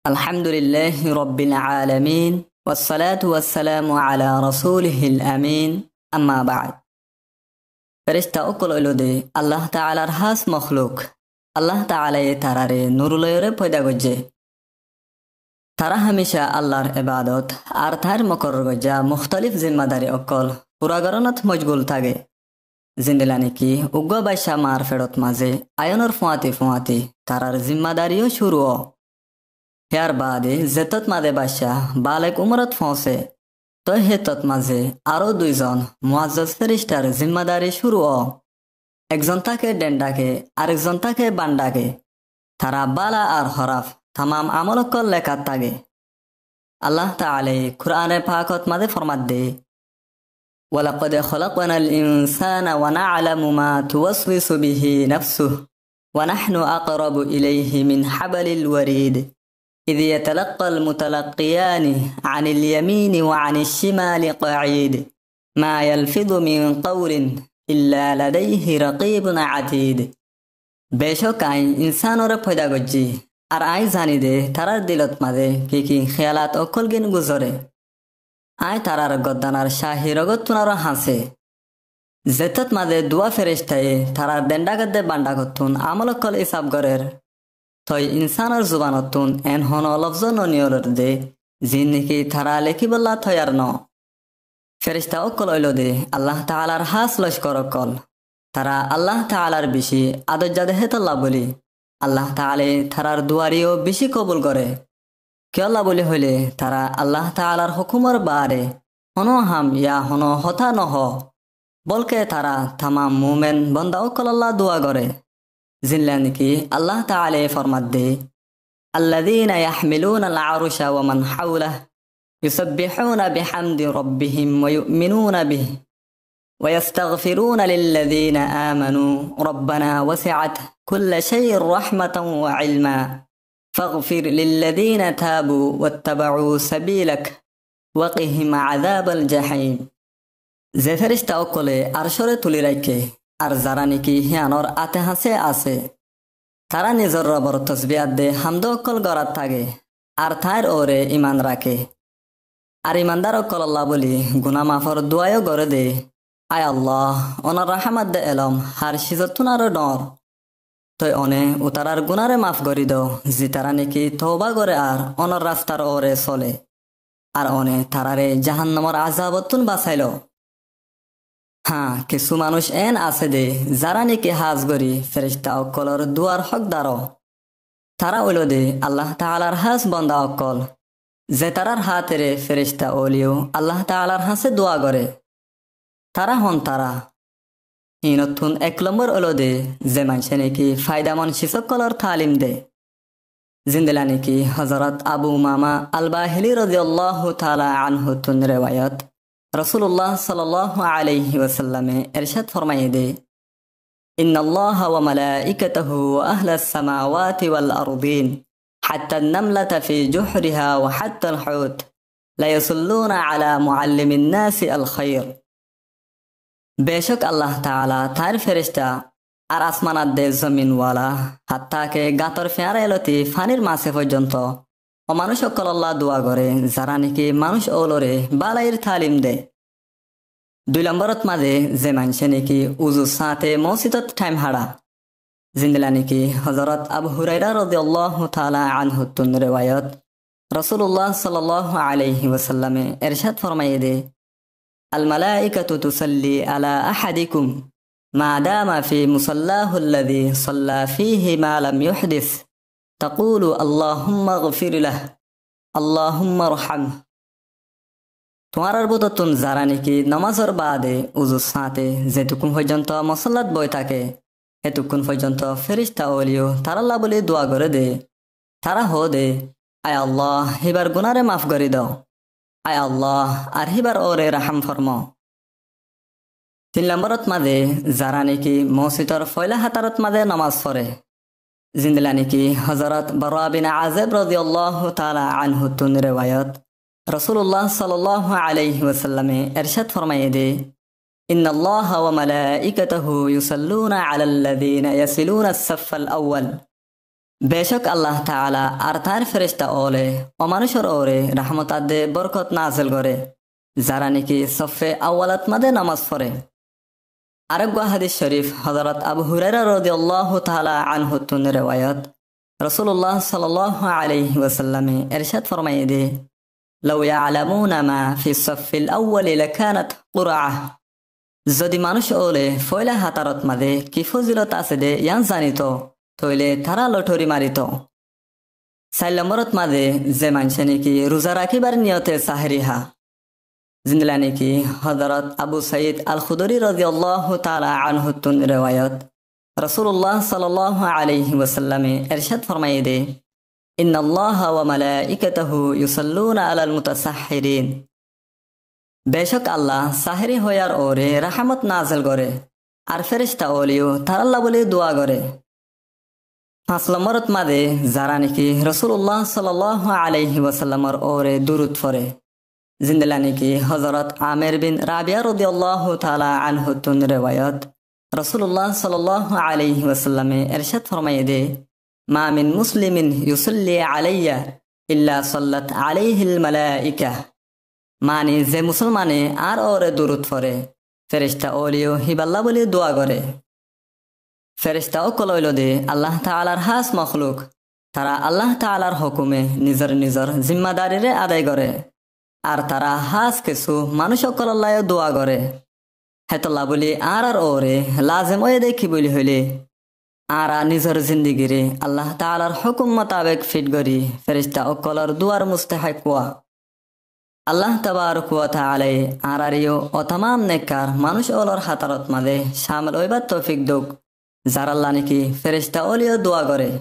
الحمد لله رب العالمين والصلاة والسلام على رسوله الأمين أما بعد فرشتا أقول إلودي الله تعالى رهاس مخلوق الله تعالى تراري نور ليره پیدا گجه ترى هميشه الله عبادت ارتار مقرر گجه مختلف ذمہ داری اقل پورا گرانت مشغول تاگه زندلانی کی اگوا باشا معرفت مازه آیانور فواتی ترار ذمہ داریو شروع ইয়ার বাদে জেতত মাদে বাদশাহ বালেক উমরত ফসে তো হেতত মাঝে আরো দুইজন মুআজ্জাজ ফেরেশতার জিম্মাদারি শুরু একজন তাকে ডেন্ডাকে আরেকজন তাকে বান্ডাকে তারা বালা আর হরফ तमाम আমলকল লেখাত থাকে আল্লাহ তাআলা কুরআনে পাকত মাঝে ফরমাত দে ওয়ালাকাদ খলাকনাল ইনসানা ওয়া না'লামু মা তুওয়াসওয়িসু বিহি নাফসুহু ওয়া নাহনু আকরাবু ইলাইহি মিন হাবলিল ওয়ারিদ إذ يتلقى المتلقيان عن اليمين وعن الشمال قعيد ما يلفظ من قول إلا لديه رقيب عتيد বেশক আই ইনসানরে পয়দা গজ্জি আর আই জানি দে তারার দিলত মাঝে কি খেয়ালাত অকল গিন গুজরে আই তারার গদ্দানার শাহি রগতুনার হাসে জেতত মাঝে দুয়া ফেরেশতায়ে তারার দেন্ডাগদ্দে বান্ডা গতুন আমলকল ইসাব গরের তই ইনসানৰ জুবানতুন এনহন লফজন নিয়ৰৰ দে জিন্নিকি থাৰা লেখিবল্লা থয়াৰ ন ফেৰিস্তা অকল অইল দে আল্লাহ তাআলাৰ হাস লস্কর অকল তারা আল্লাহ তাআলার বেশি আদজ্জা দেহেতল্লা বলি আল্লাহ তাআলা থারার দুয়ারিও বেশি কবুল করে কিয়ল্লা বলি হইলে তারা আল্লাহ তাআলার হুকুমর বারে হনো হাম ইয়া হনো হতা নহ বলকে তারা তামাম মুমেন বন্দা অকল আল্লাহ দুয়া করে জিল্লানিকি আল্লাহ তাআলা ফরমাত দে আল্লাযীনা ইয়াহমিলুনা আল আরশা ওয়া মান হাওলাহু ইউসাব্বিহুনা বিহামদি রাব্বিহিম ওয়া ইউমিনুনা বিহি ওয়া ইস্তাগফিরুনা লিল্লাযীনা আমানু রাব্বানা ওয়াসি'আত কুল্লা শাইইন রাহমাতান ওয়া ইলমা ফাগফির লিল্লাযীনা তাবু ওয়াত্তাবাউ সাবিলাক ওয়া কিহিম আযাবাল জাহিম যে ফেরেশতা অকলে আরশরে তুলি রাখে আর যারা নাকি হিয়ানোর আতে হাসে আছে তারা নিজের রবর তসবিহাত দে হামদ অকল গড়াত থাকে আর তার ওরে ইমান রাখে আর ইমানদার অকল আল্লাহ বলি গুনা মাফর দুয়ায়ও গড়ে দে আয় আল্লাহ ওনার রাহমাত দে এলম হার সিজতুনার ডর তই অনে উতারার গুনারে মাফ করি দাও জি তারা নাকি তওবা করে আর ওনার রাস্তার ওরে চলে আর অনে তারারে জাহান্নামের আযাবতুন বাঁচাইলো হ্যাঁ কিছু মানুষ এন আছে দে যারা নাকি হাজ গরি ফেরেশতা অকলর দুয়ার হকদার তারা হইল দে আল্লাহ তাআলার হাস বন্দা অকল যে তারার হাতেরে ফেরেশতা ওলিও আল্লাহ তাআলার হাসে দোয়া করে তারা হন তারা ইনতুন এক নম্বর হলো দে যে মানুষে নাকি ফায়দামন শিসকলর তালিম দে জিন্দলা নাকি হযরত আবু মামা আল বাহিলি রাদিয়াল্লাহু তাআলা আনহু তুন রিওয়ায়াত রাসূলুল্লাহ সাল্লাল্লাহু আলাইহি ওয়াসাল্লামে ইরশাদ ফরমায়ে দে ইন্নাল্লাহা ওয়া মালাইকাতাহু ওয়া আহলাস সামাওয়াতি ওয়াল আরদিন হাত্তা আন-নামলাতা ফি জুহরিহা ওয়া হাত্তা আল-হুত লা ইয়াসাল্লুনা আলা মুআল্লিমিন নাসি আল-খায়র বেশক আল্লাহ তাআলা তার ফেরেশতা আর আসমানাত দে জমিন ওয়ালা হাত্তা কে গাতর ফেয়ারা এলতি ফানির মাছে পর্যন্ত ও মানুষ অকল আল্লাহ দোয়া করে যারা নাকি মানুষ ওলরে বালাইর তালিম দে দুই নম্বরত মাঝে যে মানুষে নাকি উজু সাথে মসজিদত টাইম হারা জিন্দলা নাকি হযরত আবু হুরায়রা রাদিয়াল্লাহু তাআলা আনহু তুন রিওয়ায়াত রাসূলুল্লাহ সাল্লাল্লাহু আলাইহি ওয়াসাল্লামে ইরশাদ ফরমায়ে দে আল মালাইকাতু তুসাল্লি আলা আহাদিকুম মা দামা ফি মুসাল্লাহু আল্লাযী সাল্লা ফীহি মা লাম ইউহদিস তাকুলু আল্লাহুম্মা গফির লাহ আল্লাহুম্মা রহম তোমার বততুন যারা নাকি নামাজের বাদে উজু সাথে যেটুকুন পর্যন্ত মুসাল্লাত বই থাকে এতক্ষণ পর্যন্ত ফেরেশতা ওলিও তারা আল্লাহ বলে দোয়া করে দে তারা হো দে আয় আল্লাহ হিবার গুনারে মাফ করে দাও আয় আল্লাহ আর হিবার ওরে রাহম ফরমাও তিন নম্বরত মাঝে যারা নাকি মসজিদর ফয়লা হাতারত মাঝে নামাজ পড়ে জিন্দলা নাকি হযরত বারা বিন আযিব রাদিয়াল্লাহু তাআলা আনহু তুন রিওয়ায়াত রাসূলুল্লাহ সাল্লাল্লাহু আলাইহি ওয়াসাল্লামে ইরশাদ ফরমায়ে দে ইন্নাল্লাহা ওয়া মালাইকাতাহু ইউসাল্লুনা আলাল্লাযীনা ইয়াসিলুনা আস-সাফফাল আউয়াল বেশক আল্লাহ তাআলা আর তার ফেরেশতা ওলে ও মানুষের ওরে রহমত দে বরকত নাজিল করে যারা নাকি সফে আউয়ালাত মাদে নামাজ পড়ে। আরেক হাদিস শরীফ হযরত আবু হুরায়রা রাদিয়াল্লাহু তাআলা আনহু তুন riwayat রাসূলুল্লাহ সাল্লাল্লাহু আলাইহি ওয়াসাল্লামে ইরশাদ ফরমায়ে দে লাউ ইয়ালামুনা মা ফি সফিল আউয়াল লাকানাত কুরআহ যদি মানুষ ওলে ফয়লা হাতারত মাদে কি ফজিলত আছে দে ইয়ান জানিত তইলে তারা লঠরি মারিত। 4 নম্বরত মাদে যে মানুষে নাকি রোজা রাখিবার নিয়তে সাহরিহা জিন্দলা নাকি হযরত আবু সাঈদ আল খুদরি রাদিয়াল্লাহু তাআলা আনহু তুন riwayat রাসূলুল্লাহ সাল্লাল্লাহু আলাইহি ওয়াসাল্লামে ইরশাদ ফরমায়ে দে ইন্নাল্লাহা ওয়া মালাইকাতাহু ইউসাল্লুনা আলাল মুতাসাহহিরিন বেশক আল্লাহ সাহরি হয়ার ওরে রহমত নাজিল করে আর ফেরেশতা ওলিও তারাল্লাহ বলে দোয়া করে। 5 নম্বরত মাদে যারা নাকি রাসূলুল্লাহ সাল্লাল্লাহু আলাইহি ওয়াসাল্লামর ওরে দুরূদ পড়ে জিন্দলা নাকি হযরত আমির বিন রাবিয়া রাদিয়াল্লাহু তাআলা আনহু তুন riwayat রাসূলুল্লাহ সাল্লাল্লাহু আলাইহি ওয়াসাল্লামে ইরশাদ ফরমায়ে দে মা মিন মুসলিমিন ইউসাল্লি আলাইয়া ইল্লা সাল্লাত আলাইহিল মালাইকা মানে যে মুসলমানে আর ওরে দুরূদ পড়ে ফেরেশতা ওলিও হিবাল্লাহ বলে দোয়া করে। ফেরেশতা কলইল দে আল্লাহ তাআলার হাস মখলুক তারা আল্লাহ তাআলার হুকুমে নিজের নিজের জিম্মাদারিরে আদায় করে আর তারা হাস কিছু মানুষ সকল্লায় দোয়া করে হেতল্লা বলি আর ওরে লাজেম ওয়ে দেখি বলি হইলে আর নিজের জিন্দিগিরে আল্লাহ তাআলার হুকুম মোতাবেক ফিট করি ফেরেশতা অকলর দুয়ার মুস্তাহিক কুয়া আল্লাহ তাবারক ওয়া তাআলা আরারিও ও तमाम নেককার মানুষ ওলর হাতারত মাদে শামিল হইবার তৌফিক দুক যারা আল্লাহ নাকি ফেরেশতা ওলিও দোয়া করে।